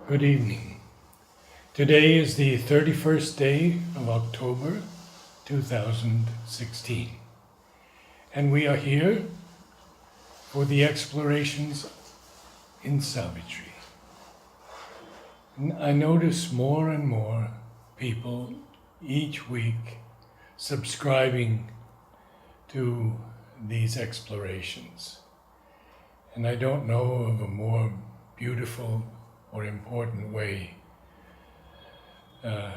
Good evening. Today is the 31st day of October 2016, and we are here for the explorations in Savitri. I notice more and more people each week subscribing to these explorations, and I don't know of a more beautiful or important way to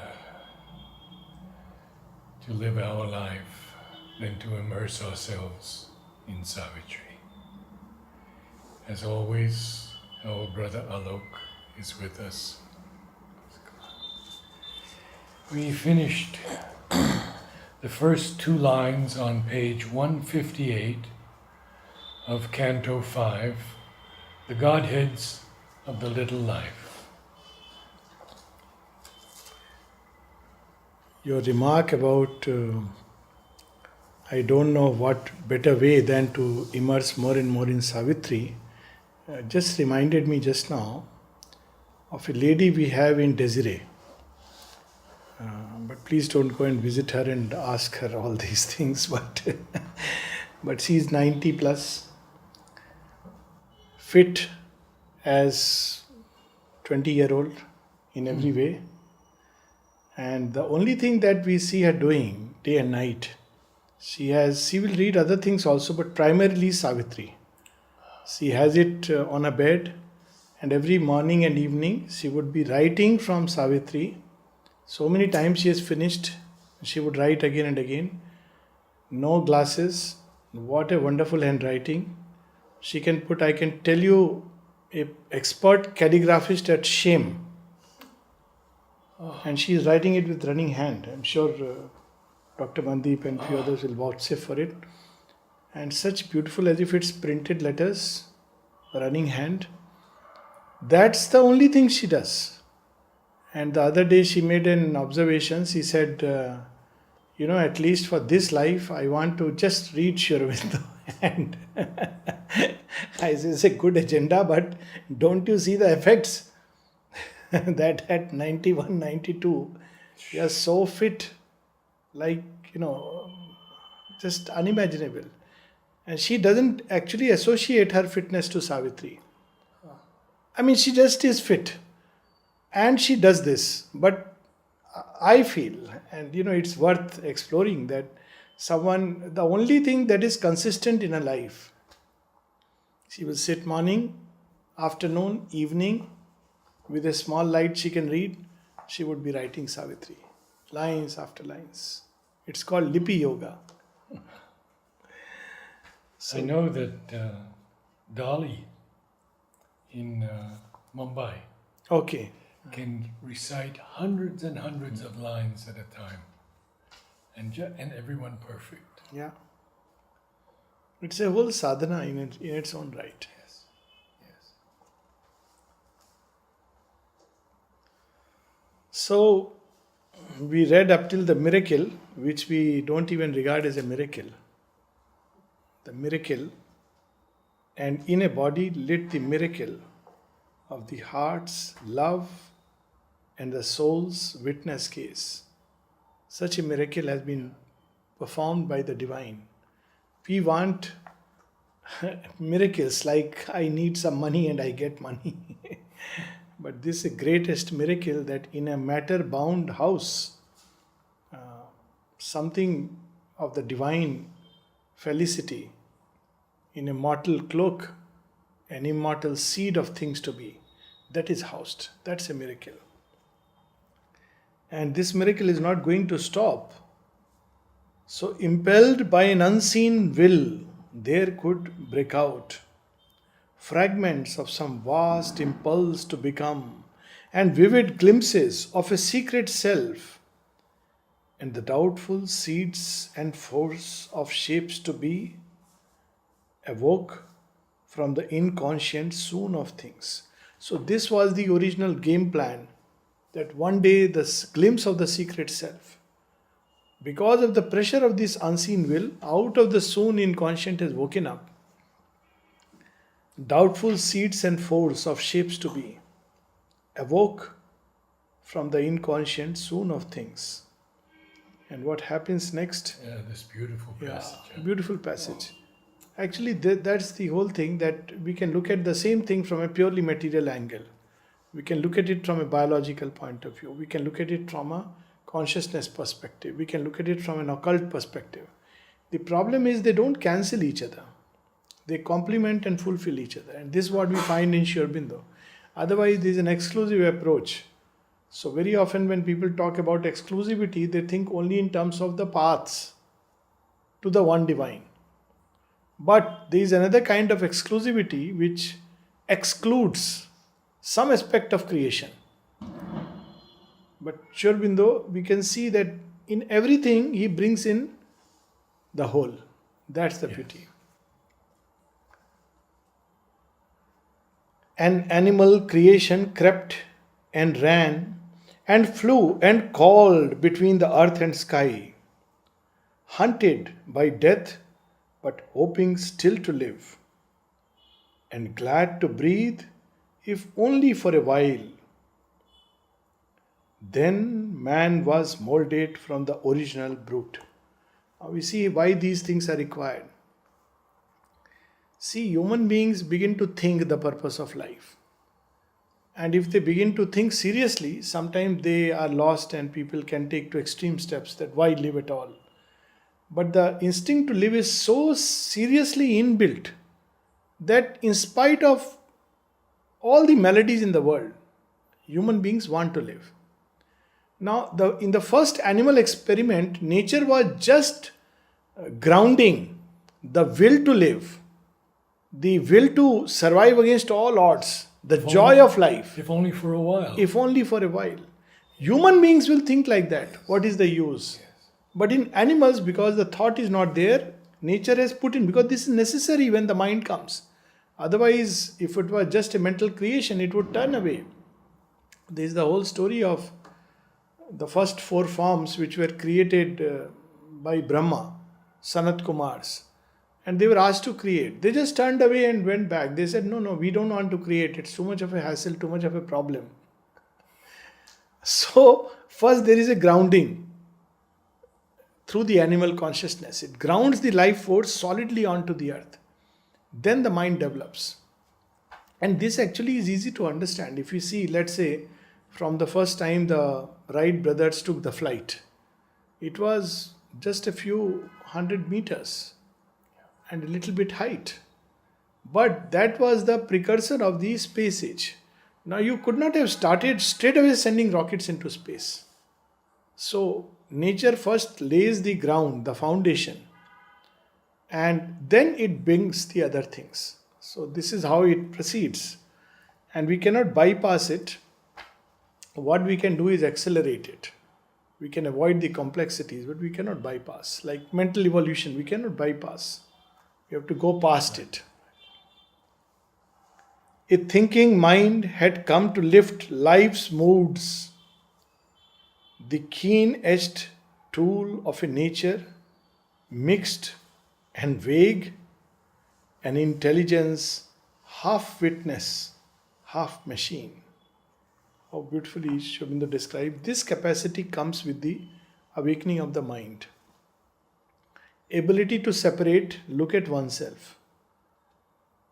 live our life than to immerse ourselves in Savitri. As always, our brother Alok is with us. We finished the first two lines on page 158 of Canto 5, the Godheads of the Little Life. Your remark about I don't know what better way than to immerse more and more in Savitri just reminded me just now of a lady we have in Desiree. But please don't go and visit her and ask her all these things. But she's 90 plus, fit as 20-year-old in every way. And the only thing that we see her doing day and night, she will read other things also, but primarily Savitri. She has it on a bed, and every morning and evening she would be writing from Savitri. So many times she has finished, she would write again and again. No glasses, what a wonderful handwriting. She can put, I can tell you, a expert calligraphist at shame. And she is writing it with running hand. I'm sure Dr. Mandeep and few others will vouchsafe for it. And such beautiful as if it's printed letters, running hand. That's the only thing she does. And the other day she made an observation. She said, at least for this life, I want to just read Sri Aurobindo. And I say, it's a good agenda, but don't you see the effects? That at 91, 92, she is so fit, like, just unimaginable. And she doesn't actually associate her fitness to Savitri. I mean, she just is fit. And she does this. But I feel, and it's worth exploring that the only thing that is consistent in her life, she will sit morning, afternoon, evening, with a small light she can read, she would be writing Savitri, lines after lines. It's called Lipi Yoga. So, I know that Dolly in Mumbai can recite hundreds and hundreds of lines at a time, and everyone perfect. Yeah. It's a whole sadhana in its own right. Yes. So, we read up till the miracle, which we don't even regard as a miracle. The miracle, and in a body lit the miracle of the heart's love and the soul's witness case. Such a miracle has been performed by the divine. We want miracles like I need some money and I get money. But this is the greatest miracle, that in a matter-bound house, something of the divine felicity, in a mortal cloak, an immortal seed of things to be, that is housed. That's a miracle. And this miracle is not going to stop. So, impelled by an unseen will, there could break out fragments of some vast impulse to become, and vivid glimpses of a secret self, and the doubtful seeds and force of shapes to be awoke from the inconscient soon of things. So this was the original game plan, that one day the glimpse of the secret self, because of the pressure of this unseen will, out of the soon inconscient has woken up doubtful seeds and folds of shapes to be. awoke from the inconscient soon of things. And what happens next? Yeah, this beautiful passage. Yeah. Beautiful passage. Actually, that's the whole thing, that we can look at the same thing from a purely material angle. We can look at it from a biological point of view. We can look at it from a consciousness perspective. We can look at it from an occult perspective. The problem is they don't cancel each other. They complement and fulfill each other. And this is what we find in Sri Aurobindo. Otherwise, there is an exclusive approach. So very often when people talk about exclusivity, they think only in terms of the paths to the one divine. But there is another kind of exclusivity which excludes some aspect of creation. But Sri Aurobindo, we can see that in everything he brings in the whole. That's the beauty. An animal creation crept and ran and flew and called between the earth and sky, hunted by death but hoping still to live, and glad to breathe if only for a while. Then man was molded from the original brute. Now we see why these things are required. See, human beings begin to think the purpose of life. And if they begin to think seriously, sometimes they are lost and people can take to extreme steps that why live at all. But the instinct to live is so seriously inbuilt that in spite of all the maladies in the world, human beings want to live. Now, in the first animal experiment, nature was just grounding the will to live, the will to survive against all odds, the joy of life. If only for a while. If only for a while. Human beings will think like that. What is the use? Yes. But in animals, because the thought is not there, nature has put in, because this is necessary when the mind comes. Otherwise, if it was just a mental creation, it would turn away. This is the whole story of the first 4 forms which were created by Brahma, Sanat Kumars. And they were asked to create. They just turned away and went back. They said, no, we don't want to create. It's too much of a hassle, too much of a problem. So, first there is a grounding through the animal consciousness. It grounds the life force solidly onto the earth. Then the mind develops. And this actually is easy to understand. If you see, let's say, from the first time the Wright brothers took the flight, it was just a few 100 meters and a little bit height. But that was the precursor of the space age. Now you could not have started straight away sending rockets into space. So nature first lays the ground, the foundation, and then it brings the other things. So this is how it proceeds. And we cannot bypass it. What we can do is accelerate it. We can avoid the complexities, but we cannot bypass. Like mental evolution, we cannot bypass. We have to go past it. A thinking mind had come to lift life's moods, the keen-edged tool of a nature, mixed and vague, an intelligence half witness, half machine. How beautifully Sri Aurobindo described. This capacity comes with the awakening of the mind. Ability to separate, look at oneself,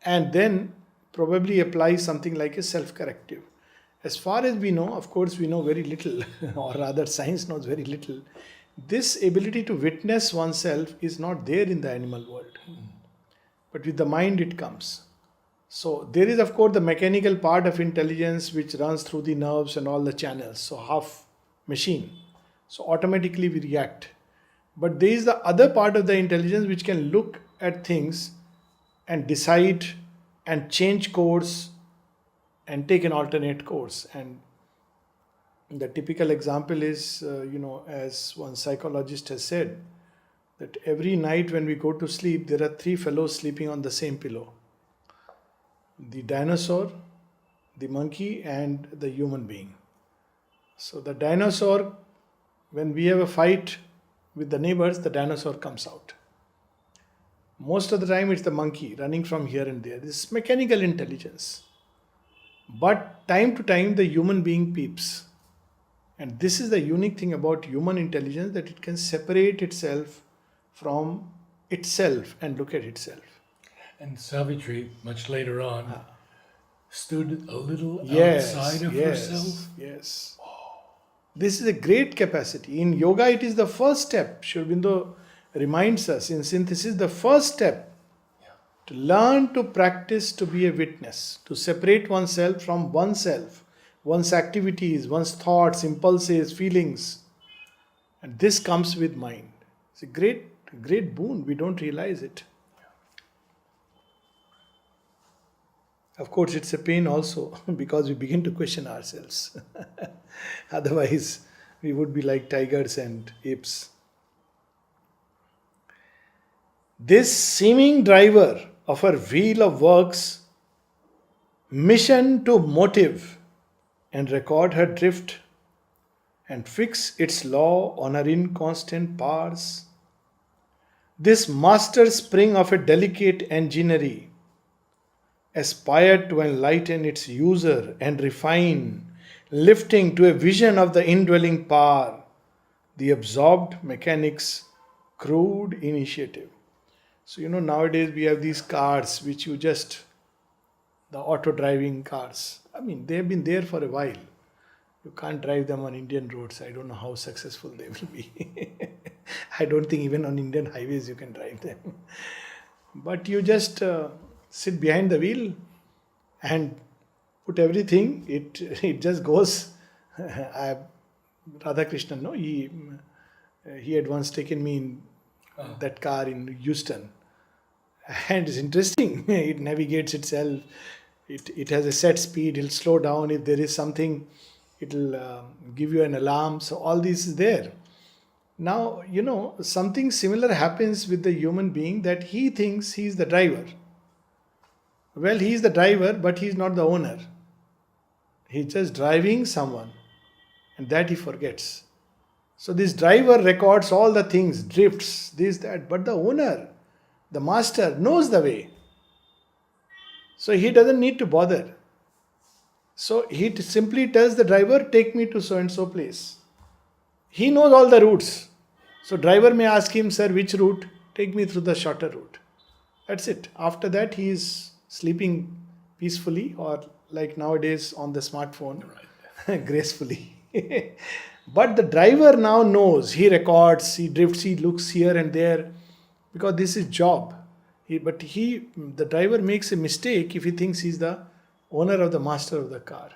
and then probably apply something like a self-corrective. As far as we know, of course we know very little, or rather science knows very little. This ability to witness oneself is not there in the animal world. But with the mind it comes. So there is of course the mechanical part of intelligence which runs through the nerves and all the channels. So half machine. So automatically we react. But there is the other part of the intelligence which can look at things and decide and change course and take an alternate course. And the typical example is, as one psychologist has said, that every night when we go to sleep, there are 3 fellows sleeping on the same pillow. The dinosaur, the monkey, and the human being. So the dinosaur, when we have a fight with the neighbors, the dinosaur comes out. Most of the time it's the monkey running from here and there. This is mechanical intelligence. But time to time, the human being peeps. And this is the unique thing about human intelligence, that it can separate itself from itself and look at itself. And Savitri, much later on, stood a little Yes, outside of herself. yes. This is a great capacity. In yoga, it is the first step. Sri Aurobindo reminds us in synthesis, the first step to learn to practice to be a witness, to separate oneself from oneself, one's activities, one's thoughts, impulses, feelings. And this comes with mind. It's a great boon. We don't realize it. Of course, it's a pain also because we begin to question ourselves. Otherwise, we would be like tigers and apes. This seeming driver of her wheel of works, mission to motive and record her drift and fix its law on her inconstant powers. This master spring of a delicate enginery aspired to enlighten its user and refine, lifting to a vision of the indwelling power, the absorbed mechanic's crude initiative. So, nowadays we have these cars which the auto driving cars. I mean, they have been there for a while. You can't drive them on Indian roads. I don't know how successful they will be. I don't think even on Indian highways you can drive them. But you just sit behind the wheel and put everything. It just goes. Radhakrishnan, no, he had once taken me in that car in Houston, and it's interesting. It navigates itself. It has a set speed. It'll slow down if there is something. It'll give you an alarm. So all this is there. Now, something similar happens with the human being, that he thinks he is the driver. Well, he is the driver, but he is not the owner. He's just driving someone, and that he forgets. So this driver records all the things, drifts, this, that, but the owner, the master, knows the way. So he doesn't need to bother. So he simply tells the driver, take me to so and so place. He knows all the routes. So driver may ask him, sir, which route? Take me through the shorter route. That's it. After that, he is sleeping peacefully, or like nowadays on the smartphone, gracefully. But the driver now knows. He records, he drifts, he looks here and there, because this is job. The driver makes a mistake if he thinks he's the owner of the master of the car.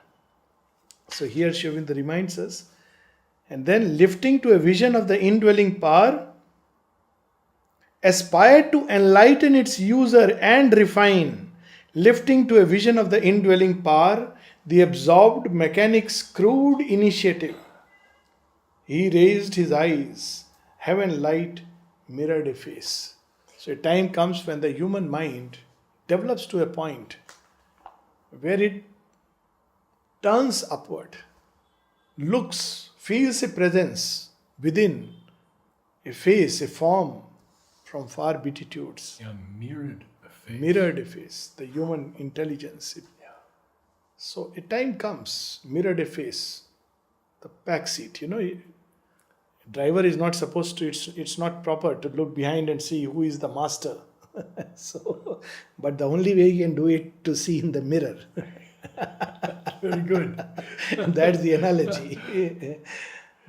So here Sri Aurobindo reminds us. And then lifting to a vision of the indwelling power, aspired to enlighten its user and refine, lifting to a vision of the indwelling power, the absorbed mechanic's crude initiative. He raised his eyes, heaven light mirrored a face. So a time comes when the human mind develops to a point where it turns upward, looks, feels a presence within, a face, a form from far beatitudes. Yeah, mirrored a face. Mirrored a face, the human intelligence. So a time comes, mirrored a face, the back seat. Driver is not supposed to, it's not proper to look behind and see who is the master. But the only way you can do it to see in the mirror. Very good. That's the analogy.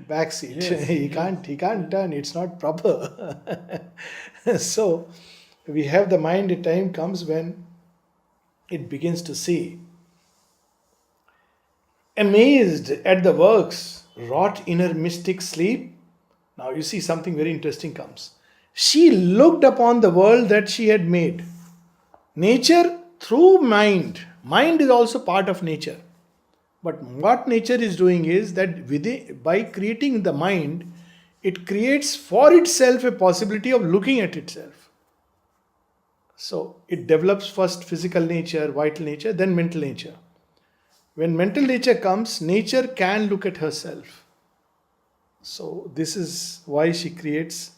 Back seat. Yes, he can't turn, it's not proper. So we have the mind, a time comes when it begins to see. Amazed at the works wrought in her mystic sleep. Now you see something very interesting comes. She looked upon the world that she had made. Nature through mind. Mind is also part of nature. But what nature is doing is that by creating the mind, it creates for itself a possibility of looking at itself. So it develops first physical nature, vital nature, then mental nature. When mental nature comes, nature can look at herself. So this is why she creates.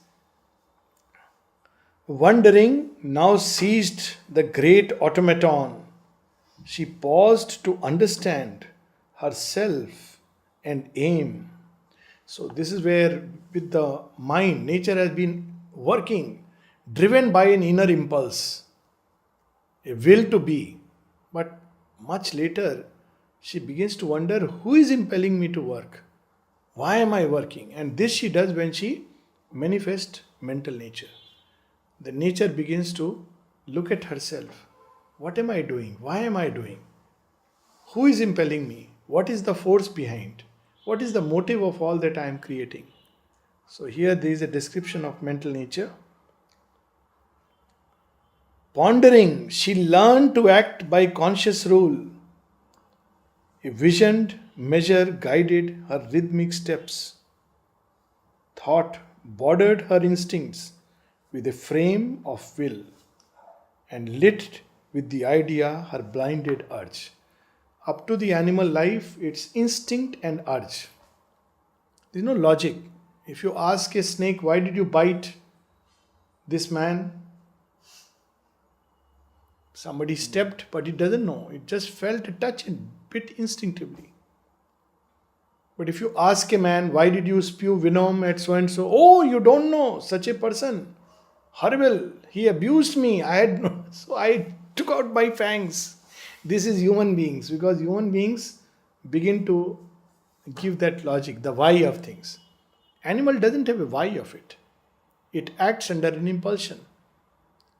Wondering now seized the great automaton, She paused to understand herself and aim. So, this is where, with the mind, nature has been working, driven by an inner impulse, a will to be. But much later, she begins to wonder, who is impelling me to work? Why am I working? And this she does when she manifests mental nature. The nature begins to look at herself. What am I doing? Why am I doing? Who is impelling me? What is the force behind? What is the motive of all that I am creating? So here there is a description of mental nature. Pondering, she learned to act by conscious rule. A visioned measure guided her rhythmic steps. Thought bordered her instincts with a frame of will and lit with the idea her blinded urge. Up to the animal life, it's instinct and urge. There is no logic. If you ask a snake, why did you bite this man? Somebody stepped, but it doesn't know. It just felt a touch and bit instinctively. But if you ask a man, why did you spew venom at so and so? Oh, you don't know such a person. Horrible. He abused me. So I took out my fangs. This is human beings, because human beings begin to give that logic, the why of things. Animal doesn't have a why of it. It acts under an impulsion.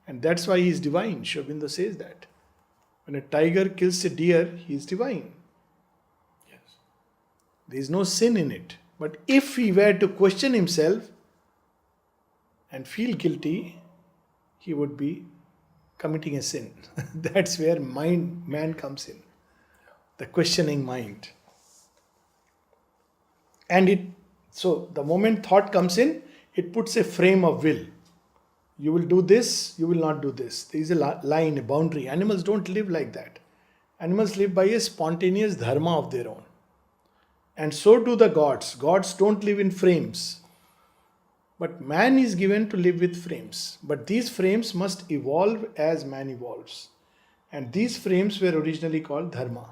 And that's why he is divine. Sri Aurobindo says that. When a tiger kills a deer, he is divine. Yes. There is no sin in it. But if he were to question himself and feel guilty, he would be committing a sin. That's where man comes in. The questioning mind. And so the moment thought comes in, it puts a frame of will. You will do this, you will not do this. There is a line, a boundary. Animals don't live like that. Animals live by a spontaneous dharma of their own. And so do the gods. Gods don't live in frames. But man is given to live with frames. But these frames must evolve as man evolves. And these frames were originally called dharma.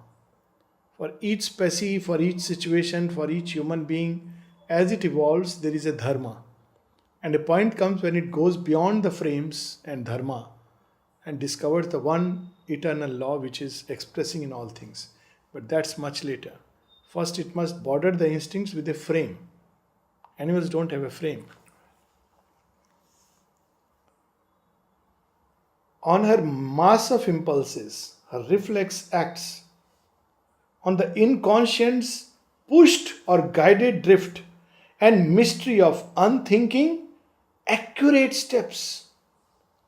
For each species, for each situation, for each human being, as it evolves, there is a dharma. And a point comes when it goes beyond the frames and dharma and discovers the one eternal law which is expressing in all things. But that's much later. First, it must border the instincts with a frame. Animals don't have a frame. On her mass of impulses, her reflex acts. On the inconscient's pushed or guided drift and mystery of unthinking, accurate steps.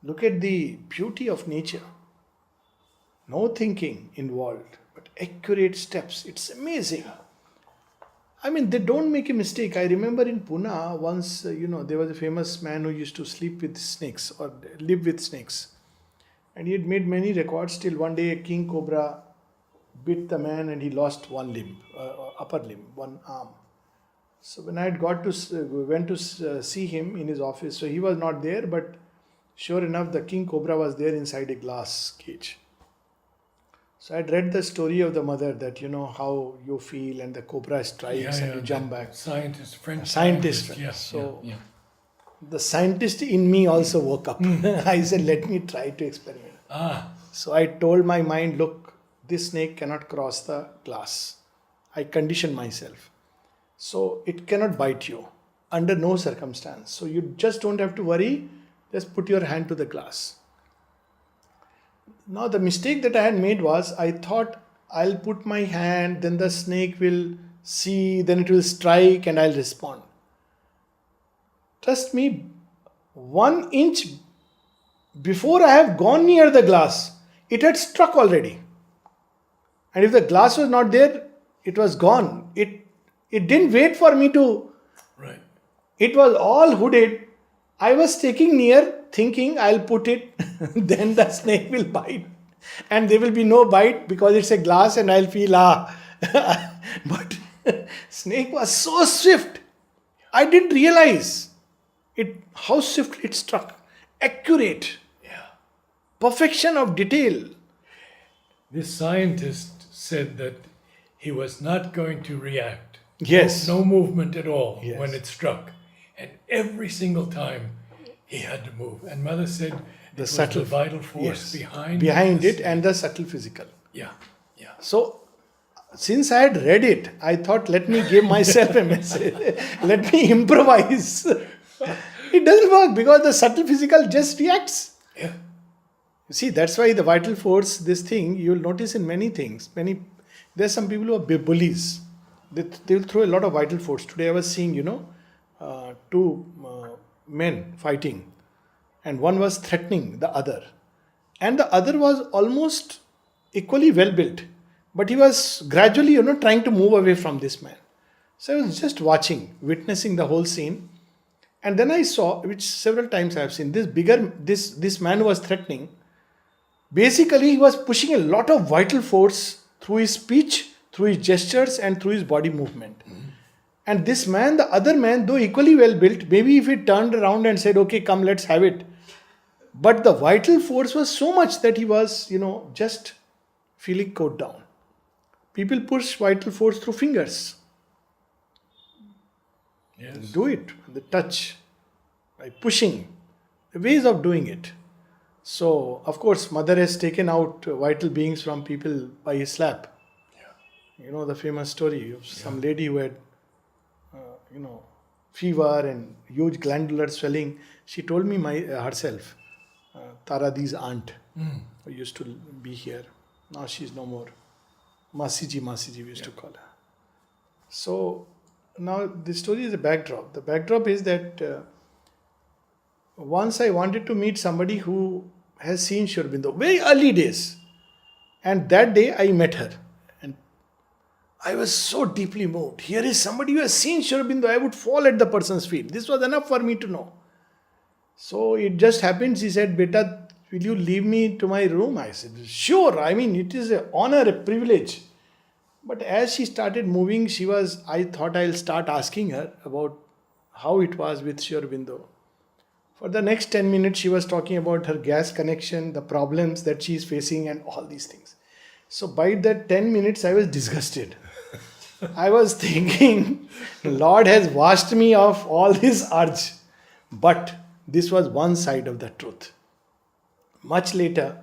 Look at the beauty of nature. No thinking involved, but accurate steps. It's amazing. I mean, they don't make a mistake. I remember in Pune, once, there was a famous man who used to sleep with snakes or live with snakes. And he had made many records till one day a king cobra bit the man and he lost one limb, upper limb, one arm. So when I had went to see him in his office, so he was not there, but sure enough, the king cobra was there inside a glass cage. So I had read the story of the mother that, how you feel and the cobra strikes and you jump back. French scientist. Yes. So the scientist in me also woke up. I said, let me try to experiment. So I told my mind, look, this snake cannot cross the glass. I conditioned myself. So it cannot bite you under no circumstance. So you just don't have to worry. Just put your hand to the glass. Now the mistake that I had made was I thought I'll put my hand, then the snake will see, then it will strike and I'll respond. Trust me, 1 inch before I have gone near the glass, it had struck already. And if the glass was not there, it was gone. It didn't wait for me to. Right. It was all hooded. I was taking near, thinking I'll put it, then the snake will bite. And there will be no bite because it's a glass and I'll feel, But snake was so swift. I didn't realize how swiftly it struck. Accurate. Yeah. Perfection of detail. This scientist said that he was not going to react. Yes. No movement at all Yes. when it struck. And every single time he had to move. And Mother said it was subtle- the vital force Yes. behind it and the subtle physical. Yeah, yeah. So, since I had read it, I thought, let me give myself a message. Let me improvise. It doesn't work because the subtle physical just reacts. Yeah. You see, that's why the vital force, this thing, you will notice in many things. There's some people who are bullies. They will throw a lot of vital force. Today I was seeing, two men fighting, and one was threatening the other. And the other was almost equally well built, but he was gradually, trying to move away from this man. So I was just watching, witnessing the whole scene. And then I saw, which several times I have seen, this man who was threatening, basically he was pushing a lot of vital force through his speech, through his gestures, and through his body movement. And this man, the other man, though equally well built, maybe if he turned around and said, okay, come, let's have it. But the vital force was so much that he was, just feeling caught down. People push vital force through fingers. Yes. Do it, the touch, by pushing, the ways of doing it. So, of course, Mother has taken out vital beings from people by a slap. Yeah. You know the famous story of some lady who had, fever and huge glandular swelling. She told me herself, Taradi's aunt, who used to be here. Now she's no more. Masiji we used to call her. So, now this story is a backdrop. The backdrop is that once I wanted to meet somebody who has seen Sri Aurobindo, very early days. And that day I met her. And I was so deeply moved. Here is somebody who has seen Sri Aurobindo. I would fall at the person's feet. This was enough for me to know. So it just happened. She said, Beta, will you leave me to my room? I said, sure. I mean, it is an honor, a privilege. But as she started moving, I thought I'll start asking her about how it was with Sri Aurobindo. For the next 10 minutes, she was talking about her gas connection, the problems that she is facing, and all these things. So by that 10 minutes, I was disgusted. I was thinking, Lord has washed me of all this urge. But this was one side of the truth. Much later,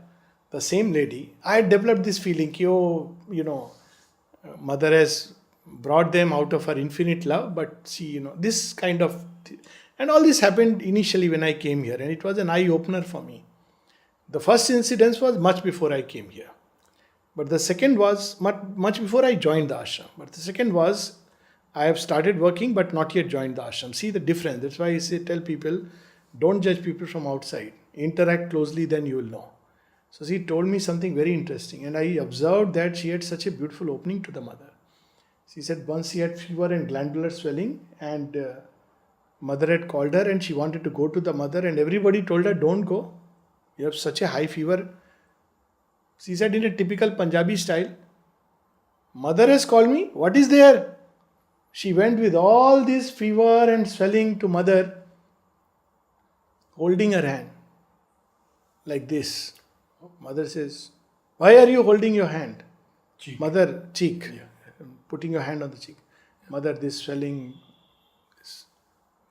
the same lady, I had developed this feeling, Mother has brought them out of her infinite love, but she, this kind of... And all this happened initially when I came here, and it was an eye-opener for me. The first incidence was much before I came here. But the second was much before I joined the ashram. But the second was, I have started working but not yet joined the ashram. See the difference. That's why I tell people, don't judge people from outside. Interact closely, then you will know. So she told me something very interesting, and I observed that she had such a beautiful opening to the mother. She said once she had fever and glandular swelling, and Mother had called her and she wanted to go to the mother, and everybody told her, don't go. You have such a high fever. She said in a typical Punjabi style, Mother has called me. What is there? She went with all this fever and swelling to Mother, holding her hand like this. Mother says, why are you holding your hand? Cheek. Mother, cheek. Yeah. Putting your hand on the cheek. Mother, this swelling.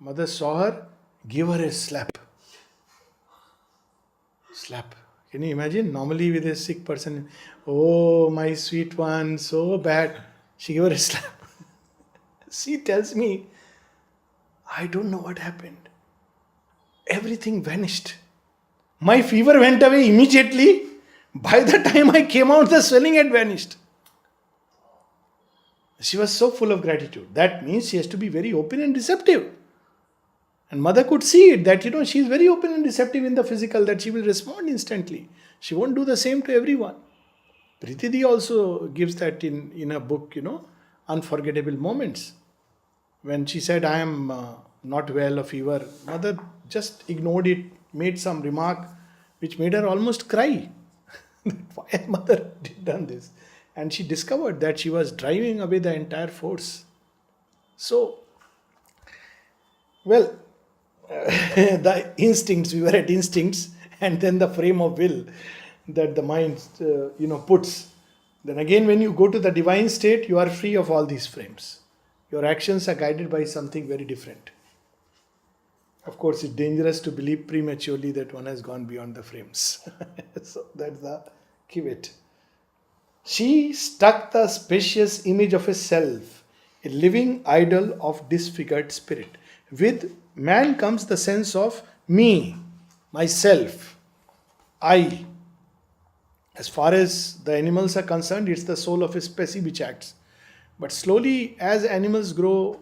Mother saw her, give her a slap. Slap. Can you imagine? Normally with a sick person, oh, my sweet one, so bad. She gave her a slap. She tells me, I don't know what happened. Everything vanished. My fever went away immediately. By the time I came out, the swelling had vanished. She was so full of gratitude. That means she has to be very open and receptive. And Mother could see it, that, she is very open and receptive in the physical, that she will respond instantly. She won't do the same to everyone. Pritidi also gives that in a book, Unforgettable Moments. When she said, I am not well of fever, Mother just ignored it, made some remark which made her almost cry. Why Mother did done this? And she discovered that she was driving away the entire force. So, well, the instincts, we were at instincts, and then the frame of will. that the mind, puts. Then again, when you go to the divine state, you are free of all these frames. Your actions are guided by something very different. Of course, it's dangerous to believe prematurely that one has gone beyond the frames. So that's the key. She struck the spacious image of a self, a living idol of disfigured spirit. With man comes the sense of me, myself, I. As far as the animals are concerned, it's the soul of a specie which acts. But slowly, as animals grow,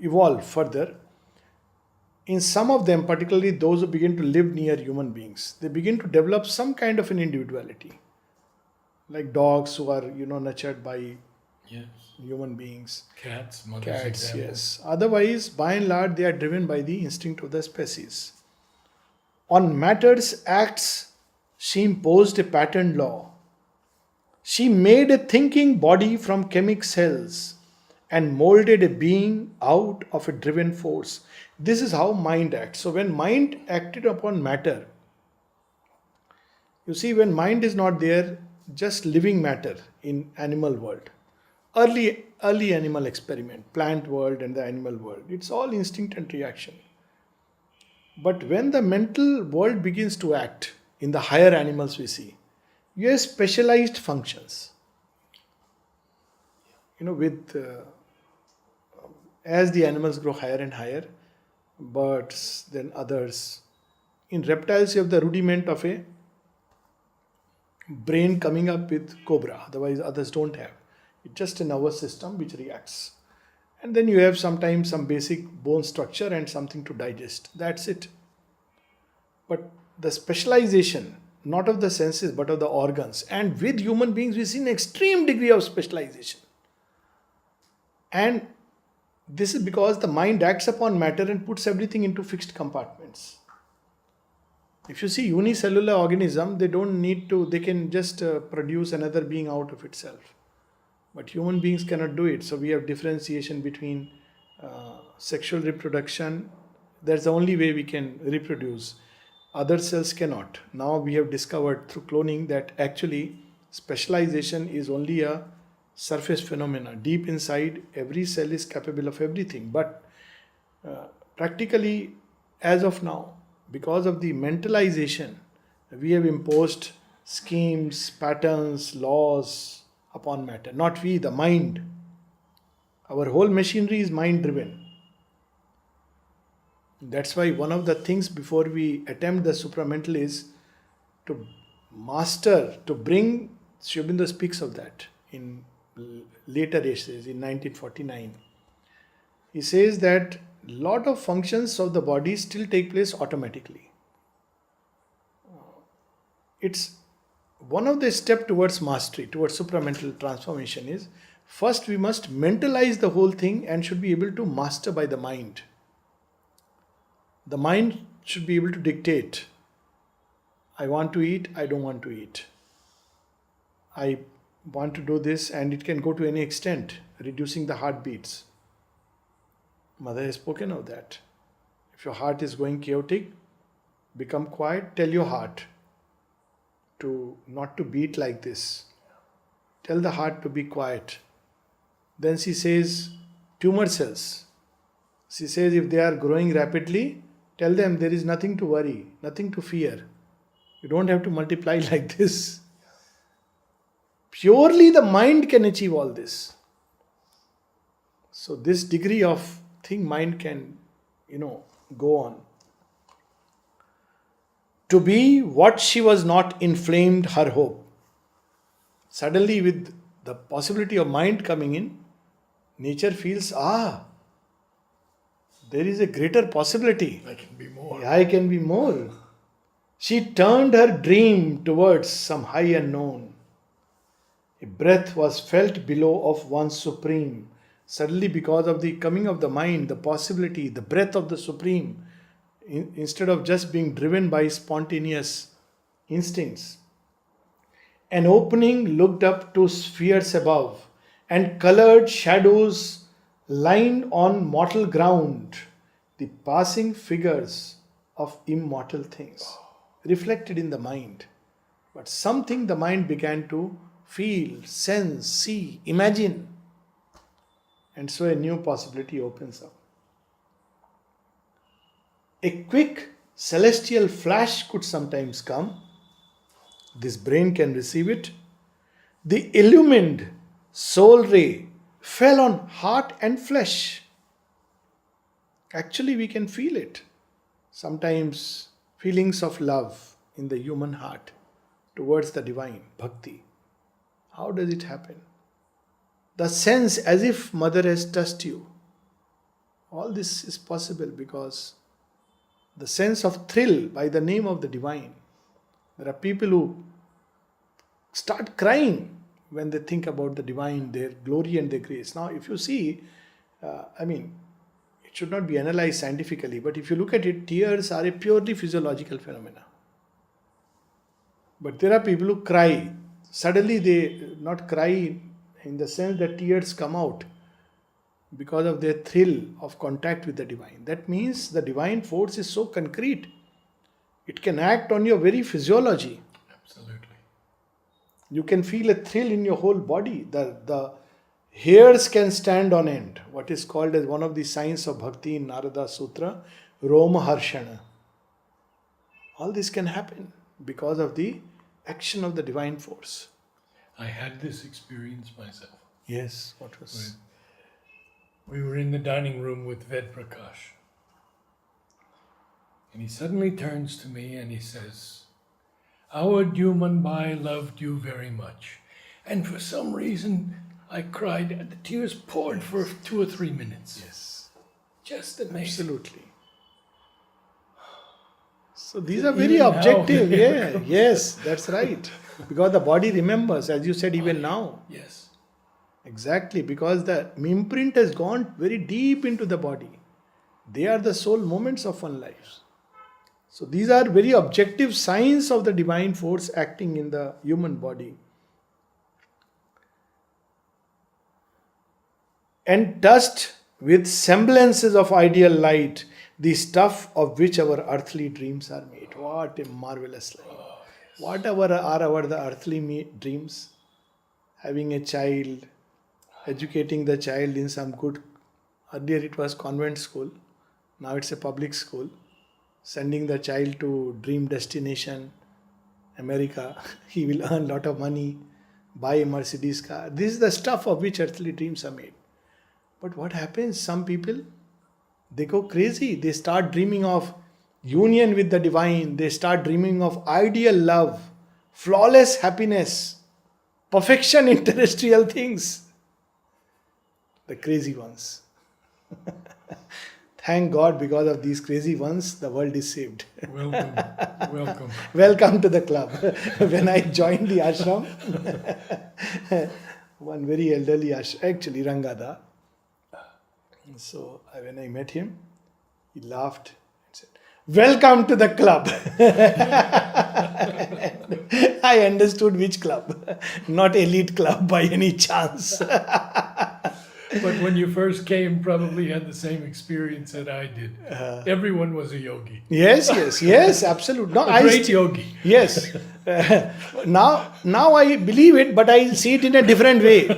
evolve further, in some of them, particularly those who begin to live near human beings, they begin to develop some kind of an individuality. Like dogs who are, nurtured by Yes. human beings. Cats, mother's Cats, example. yes. Otherwise, by and large, they are driven by the instinct of the species. On matter's acts, she imposed a patterned law. She made a thinking body from chemic cells and molded a being out of a driven force. This is how mind acts. So when mind acted upon matter, you see, when mind is not there, just living matter in animal world, early animal experiment, plant world and the animal world, it's all instinct and reaction. But when the mental world begins to act, in the higher animals we see, you have specialized functions. As the animals grow higher and higher, birds, then others. In reptiles, you have the rudiment of a brain coming up with cobra, otherwise others don't have. It's just a nervous system which reacts. And then you have sometimes some basic bone structure and something to digest. That's it. But the specialization, not of the senses but of the organs. And with human beings, we see an extreme degree of specialization. And this is because the mind acts upon matter and puts everything into fixed compartments. If you see unicellular organism, they can just produce another being out of itself. But human beings cannot do it. So we have differentiation between sexual reproduction. That's the only way we can reproduce. Other cells cannot. Now we have discovered through cloning that actually specialization is only a surface phenomena. Deep inside, every cell is capable of everything. But practically, as of now, because of the mentalization, we have imposed schemes, patterns, laws upon matter. Not we, the mind. Our whole machinery is mind driven. That's why one of the things before we attempt the supramental is to master, to bring, Sri Aurobindo speaks of that in later essays in 1949. He says that lot of functions of the body still take place automatically. It's one of the steps towards mastery, towards supramental transformation is, first we must mentalize the whole thing and should be able to master by the mind. The mind should be able to dictate. I want to eat, I don't want to eat. I want to do this, and it can go to any extent, reducing the heartbeats. Mother has spoken of that. If your heart is going chaotic, become quiet, tell your heart to not to beat like this. Tell the heart to be quiet. Then she says, tumor cells. She says if they are growing rapidly, tell them there is nothing to worry, nothing to fear. You don't have to multiply like this. Purely the mind can achieve all this. So this degree of thing mind can, go on. To be what she was not inflamed her hope. Suddenly with the possibility of mind coming in, nature feels, there is a greater possibility. I can be more. I can be more. She turned her dream towards some high unknown. A breath was felt below of one supreme. Suddenly, because of the coming of the mind, the possibility, the breath of the supreme, instead of just being driven by spontaneous instincts, an opening looked up to spheres above, and colored shadows lined on mortal ground the passing figures of immortal things, reflected in the mind. But something the mind began to feel, sense, see, imagine. And so a new possibility opens up. A quick celestial flash could sometimes come. This brain can receive it. The illumined soul ray fell on heart and flesh. Actually, we can feel it. Sometimes feelings of love in the human heart towards the divine, bhakti. How does it happen? The sense as if mother has touched you. All this is possible because the sense of thrill by the name of the divine. There are people who start crying when they think about the divine, their glory and their grace. Now, if you see, it should not be analyzed scientifically, but if you look at it, tears are a purely physiological phenomena. But there are people who cry. Suddenly they not cry in the sense that tears come out because of their thrill of contact with the divine. That means the divine force is so concrete. It can act on your very physiology. Absolutely. You can feel a thrill in your whole body. The hairs can stand on end. What is called as one of the signs of bhakti in Narada Sutra, Roma Harshana. All this can happen because of the action of the divine force. I had this experience myself. Yes, what was? We were in the dining room with Ved Prakash. And he suddenly turns to me and he says, "Our Dumanbai loved you very much." And for some reason, I cried and the tears poured for 2 or 3 minutes. Yes. Just amazing. Absolutely. So these are very objective. Yeah, yes, that's right. Because the body remembers, as you said, even now. Yes. Exactly, because the imprint has gone very deep into the body. They are the sole moments of one life. So these are very objective signs of the divine force acting in the human body. And touched with semblances of ideal light, the stuff of which our earthly dreams are made. What a marvelous line. Whatever are our the earthly dreams? Having a child, educating the child in some good, earlier it was convent school, now it's a public school, sending the child to dream destination, America, he will earn lot of money, buy a Mercedes car. This is the stuff of which earthly dreams are made. But what happens? Some people, they go crazy. They start dreaming of union with the divine. They start dreaming of ideal love, flawless happiness, perfection in terrestrial things. The crazy ones. Thank God, because of these crazy ones, the world is saved. Welcome. Welcome. Welcome to the club. When I joined the ashram, one very elderly ashram, actually Rangada. So when I met him, he laughed and said, "Welcome to the club." I understood which club, not elite club by any chance. But when you first came, probably had the same experience that I did. Everyone was a yogi. Yes, absolutely. No, A great yogi. Yes. Now I believe it, but I see it in a different way.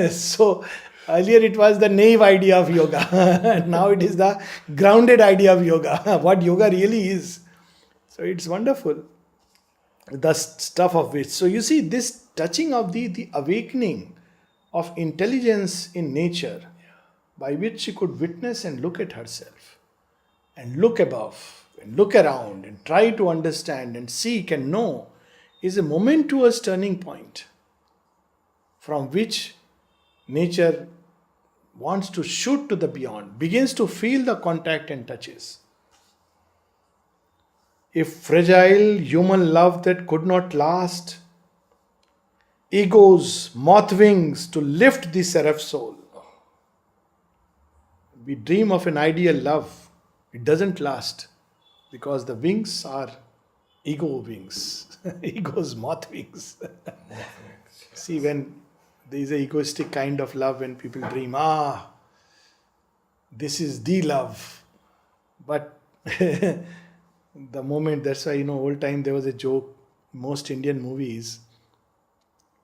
So earlier it was the naive idea of yoga. Now it is the grounded idea of yoga. What yoga really is. So it's wonderful. The stuff of which. So you see this touching of the awakening of intelligence in nature, by which she could witness and look at herself, and look above, and look around, and try to understand, and seek and know, is a momentous turning point from which nature wants to shoot to the beyond, begins to feel the contact and touches. If fragile human love that could not last, ego's moth wings to lift the seraph soul. We dream of an ideal love. It doesn't last because the wings are ego wings. Ego's moth wings. See, when there is an egoistic kind of love, when people dream, this is the love. But the moment, that's why, old time there was a joke most Indian movies,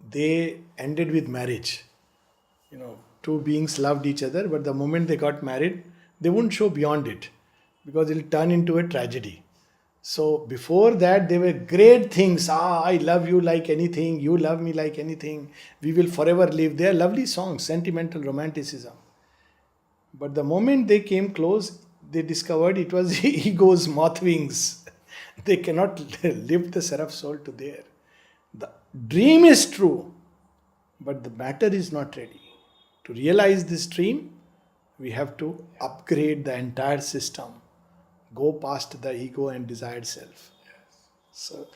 they ended with marriage. Two beings loved each other, but the moment they got married, they wouldn't show beyond it because it'll turn into a tragedy. So before that, they were great things. I love you like anything. You love me like anything. We will forever live. They are lovely songs, sentimental romanticism. But the moment they came close, they discovered it was ego's moth wings. They cannot lift the seraph soul to there. The dream is true, but the matter is not ready. To realize this dream, we have to upgrade the entire system, go past the ego and desired self. So,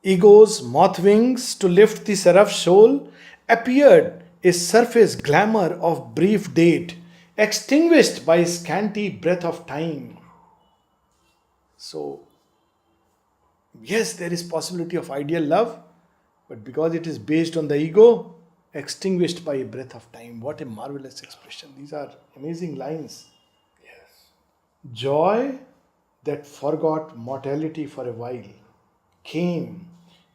ego's moth wings to lift the seraph soul appeared a surface glamour of brief date, extinguished by scanty breath of time. So, yes, there is possibility of ideal love, but because it is based on the ego, extinguished by a breath of time. What a marvelous expression. These are amazing lines. Yes. Joy that forgot mortality for a while came,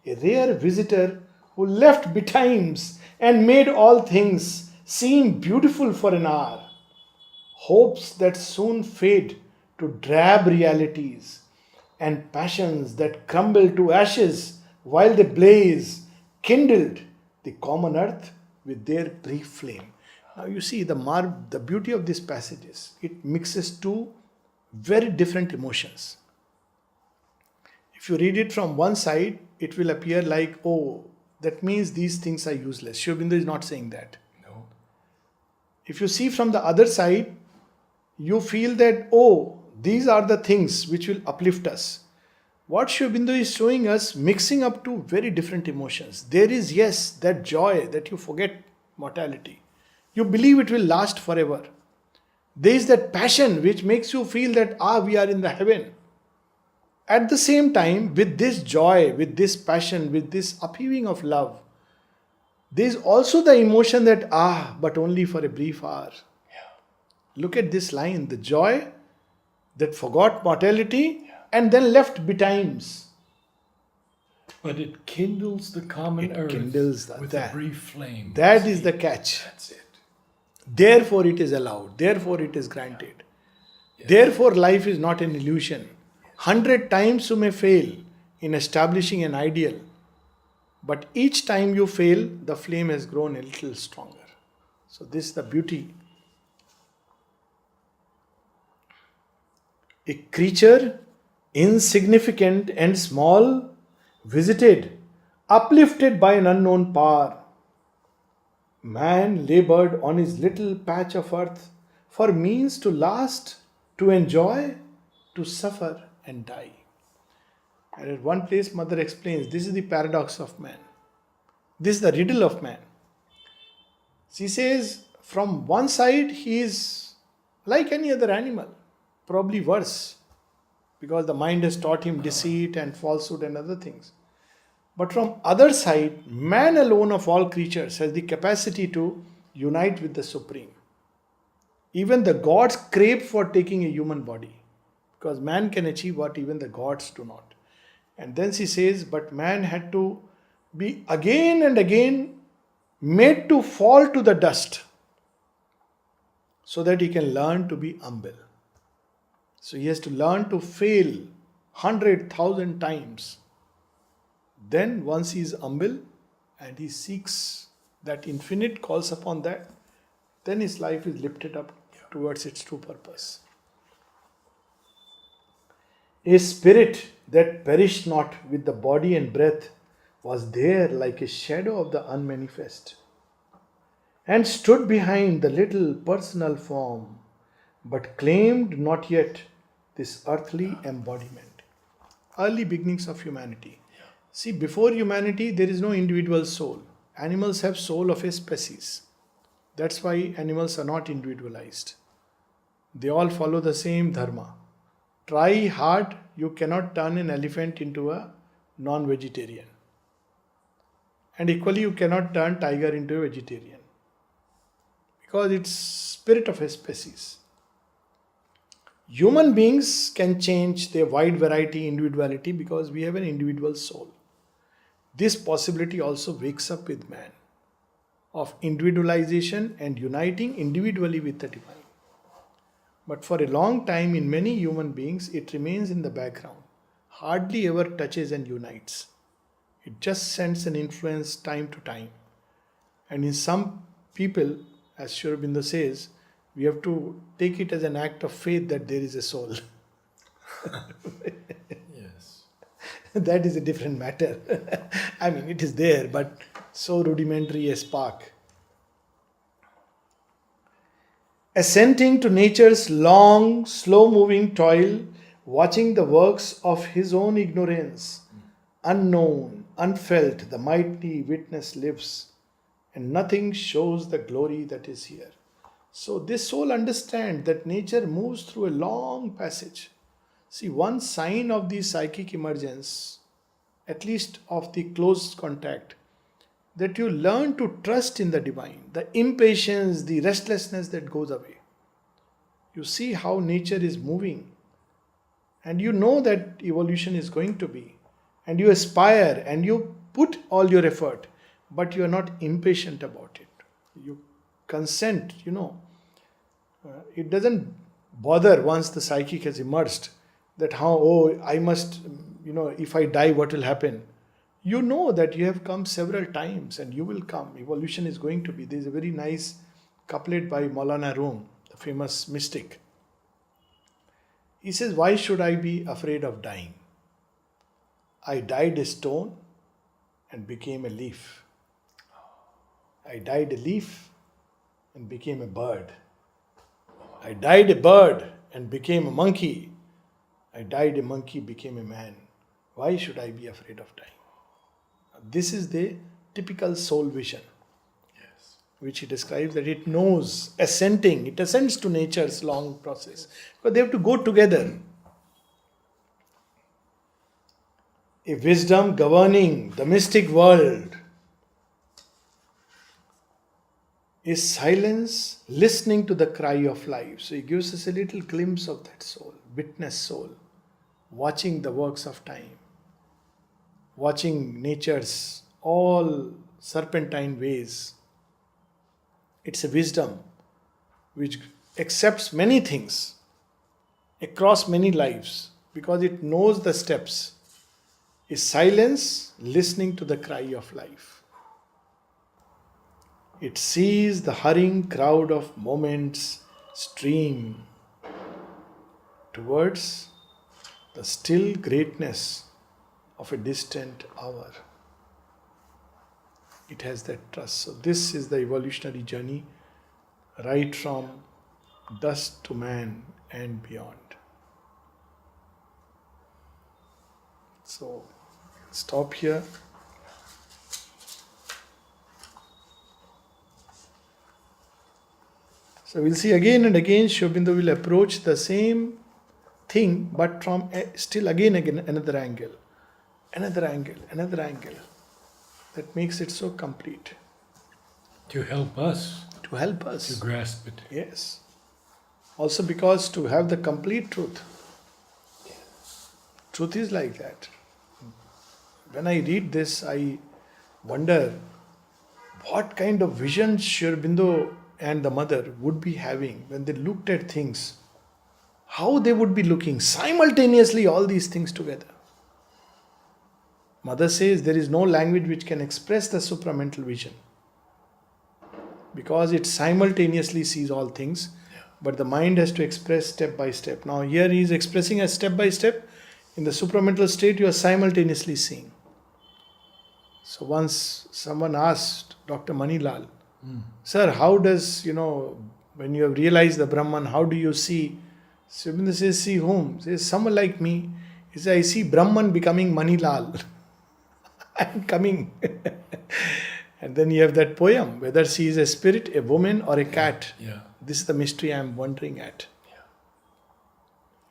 a rare visitor who left betimes and made all things seem beautiful for an hour. Hopes that soon fade to drab realities, and passions that crumble to ashes while they blaze, kindled the common earth with their brief flame. Now you see the beauty of this passage is it mixes two very different emotions. If you read it from one side, it will appear like, oh, that means these things are useless. Sri Aurobindo is not saying that. No. If you see from the other side, you feel that, oh, these are the things which will uplift us. What Sri Aurobindo is showing us, mixing up two very different emotions. There is, yes, that joy that you forget mortality. You believe it will last forever. There is that passion which makes you feel that, we are in the heaven. At the same time, with this joy, with this passion, with this upheaving of love, there is also the emotion that, but only for a brief hour. Yeah. Look at this line, the joy that forgot mortality and then left betimes. But it kindles the common It earth kindles with a brief flame. That is the catch. That's it. Therefore it is allowed. Therefore it is granted. Yes. Therefore life is not an illusion. 100 times you may fail in establishing an ideal, but each time you fail, the flame has grown a little stronger. So this is the beauty. A creature insignificant and small, visited, uplifted by an unknown power. Man labored on his little patch of earth for means to last, to enjoy, to suffer and die. And at one place, Mother explains this is the paradox of man. This is the riddle of man. She says, from one side, he is like any other animal, probably worse, because the mind has taught him deceit and falsehood and other things. But from other side, man alone of all creatures has the capacity to unite with the Supreme. Even the gods crave for taking a human body, because man can achieve what even the gods do not. And then she says, but man had to be again and again made to fall to the dust so that he can learn to be humble. So he has to learn to fail 100,000 times. Then once he is humble and he seeks that infinite, calls upon that, then his life is lifted up towards its true purpose. A spirit that perished not with the body and breath was there like a shadow of the unmanifest, and stood behind the little personal form, but claimed not yet this earthly embodiment. Early beginnings of humanity. See, before humanity, there is no individual soul. Animals have soul of a species. That's why animals are not individualized. They all follow the same dharma. Try hard, you cannot turn an elephant into a non-vegetarian. And equally, you cannot turn tiger into a vegetarian, because it's spirit of a species. Human beings can change their wide variety, individuality, because we have an individual soul. This possibility also wakes up with man of individualization and uniting individually with the divine. But for a long time, in many human beings, it remains in the background, hardly ever touches and unites. It just sends an influence time to time. And in some people, as Sri Aurobindo says, we have to take it as an act of faith that there is a soul. Yes. That is a different matter. I mean, it is there, but so rudimentary a spark. Assenting to nature's long, slow moving toil, watching the works of his own ignorance, unknown, unfelt, the mighty witness lives, and nothing shows the glory that is here. So, this soul understands that nature moves through a long passage. See, one sign of the psychic emergence, at least of the close contact, that you learn to trust in the divine, the impatience, the restlessness that goes away. You see how nature is moving, and you know that evolution is going to be, and you aspire and you put all your effort, but you are not impatient about it. You consent, it doesn't bother once the psychic has emerged that I must, if I die, what will happen? You know that you have come several times and you will come. Evolution is going to be. There is a very nice couplet by Maulana Rum, the famous mystic. He says, why should I be afraid of dying? I died a stone and became a leaf. I died a leaf and became a bird. I died a bird and became a monkey. I died a monkey, became a man. Why should I be afraid of dying? This is the typical soul vision, Yes. which he describes that it knows, assenting, it assents to nature's long process. But they have to go together. A wisdom governing the mystic world is silence, listening to the cry of life. So he gives us a little glimpse of that soul, witness soul, watching the works of time, watching nature's all serpentine ways. It's a wisdom which accepts many things across many lives because it knows the steps. Is silence, listening to the cry of life. It sees the hurrying crowd of moments stream towards the still greatness of a distant hour. It has that trust. So this is the evolutionary journey right from dust to man and beyond. So stop here. So we'll see again and again Sri Aurobindo will approach the same thing but from still again another angle. Another angle. That makes it so complete. To help us To help us. to grasp it. Yes. Also because to have the complete truth. Truth is like that. When I read this, I wonder what kind of vision Sri Aurobindo and the mother would be having when they looked at things. How they would be looking simultaneously all these things together. Mother says there is no language which can express the supramental vision. Because it simultaneously sees all things. But the mind has to express step by step. Now here he is expressing as step by step. In the supramental state you are simultaneously seeing. So once someone asked Dr. Manilal, Sir, how does, when you have realized the Brahman, how do you see? Sri Aurobindo says, see whom? He says, someone like me. He says, I see Brahman becoming Manilal. I am coming. And then you have that poem, whether she is a spirit, a woman or a cat. Yeah. This is the mystery I am wondering at.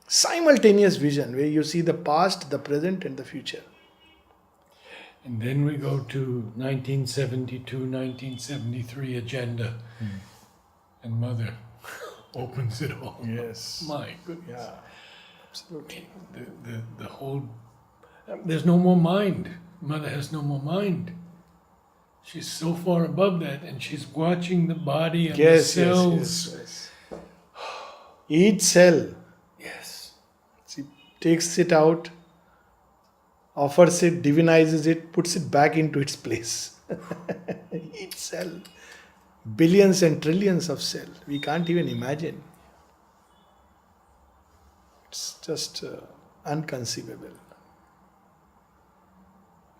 Simultaneous vision where you see the past, the present and the future. And then we go to 1972, 1973 agenda and Mother. opens it all. Yes. My goodness. Yeah, absolutely. The whole, there's no more mind. Mother has no more mind. She's so far above that, and she's watching the body and the Yes, cells. yes. Each cell, Yes. she takes it out, offers it, divinizes it, puts it back into its place. Each cell. Billions and trillions of cells. We can't even imagine. It's just unconceivable.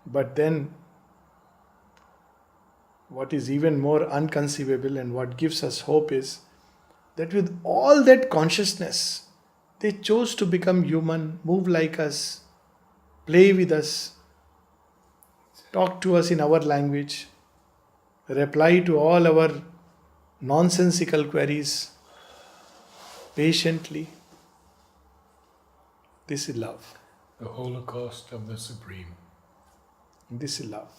But then, what is even more unconceivable and what gives us hope is that with all that consciousness, they chose to become human, move like us, play with us, talk to us in our language, reply to all our nonsensical queries patiently. This is love. The Holocaust of the Supreme. This is love.